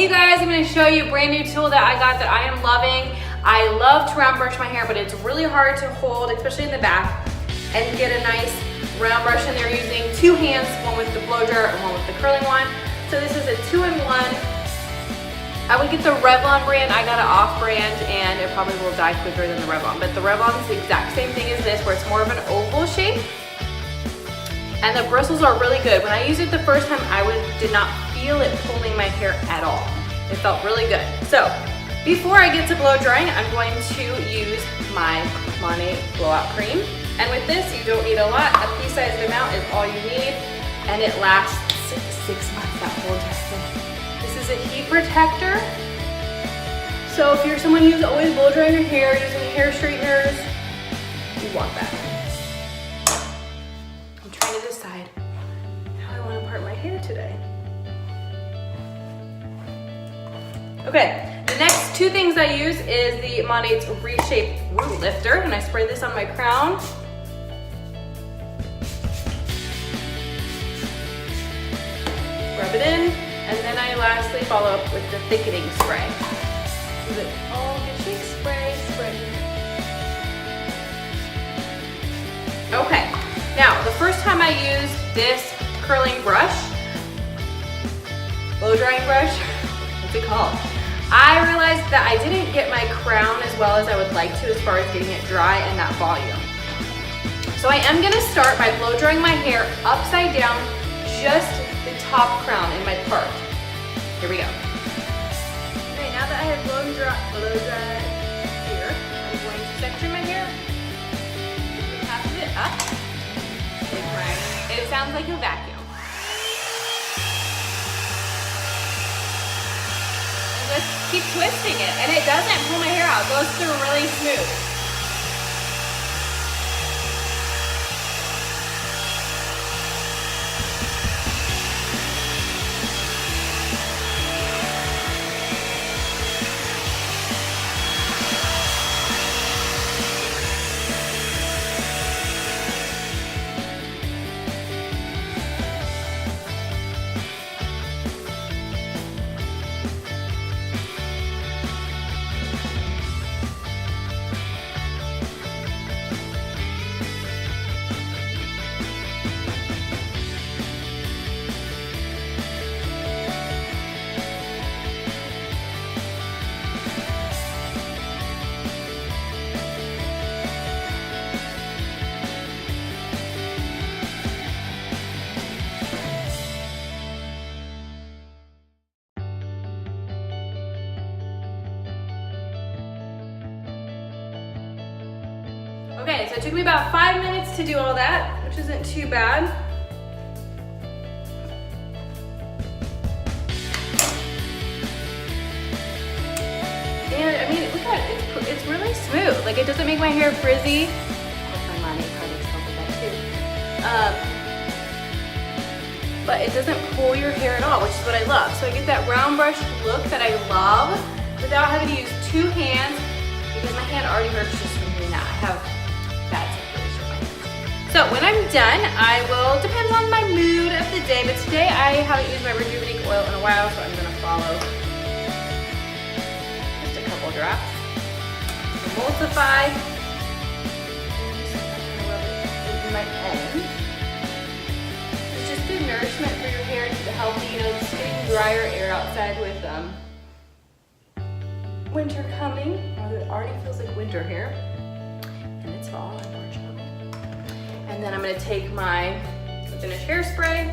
Hey guys, I'm going to show you a brand new tool that I got that I am loving. I love to round brush my hair, but it's really hard to hold, especially in the back, and get a nice round brush in there using two hands, one with the blow dryer and one with the curling one. So this is a 2-in-1. I would get the Revlon brand. I got an off brand and it probably will die quicker than the Revlon, but the Revlon is the exact same thing as this, where it's more of an oval shape. And the bristles are really good. When I used it the first time, I did not feel it pulling my hair at all. It felt really good. So before I get to blow drying, I'm going to use my Monat blowout cream. And with this, you don't need a lot. A pea-sized amount is all you need, and it lasts 6 months, that whole entire thing. This is a heat protector. So if you're someone who's always blow drying your hair, using hair straighteners, you want that. I'm trying to decide how I want to part my hair today. Okay, the next two things I use is the Monat's Reshape Root Lifter, and I spray this on my crown. Rub it in, and then I lastly follow up with the thickening spray. Use it all good shake, spray. Okay, now the first time I used this curling brush, blow drying brush, what's it called? I realized that I didn't get my crown as well as I would like to as far as getting it dry and that volume. So I am gonna start by blow drying my hair upside down, just the top crown in my part. Here we go. Okay, now that I have blow dry here, I'm going to section my hair, half of it up, it sounds like a vacuum. Just keep twisting it, and it doesn't pull my hair out. It goes through really smooth. Okay, so it took me about 5 minutes to do all that, which isn't too bad. And I mean, look at it, it's really smooth. Like, it doesn't make my hair frizzy. Of course, my Monat products help with that too. But it doesn't pull your hair at all, which is what I love. So I get that round brush look that I love without having to use two hands, because my hand already hurts just from doing that. I have bad circulation in my hands. So when I'm done, I will, depends on my mood of the day, but today I haven't used my Rejuvenate oil in a while, so I'm gonna follow just a couple drops. Emulsify. And my ends. It's just good nourishment for your hair, keep it healthy. You know, it's getting drier air outside with winter coming. It already feels like winter here. And it's fall, unfortunately. And then I'm gonna take my finished hairspray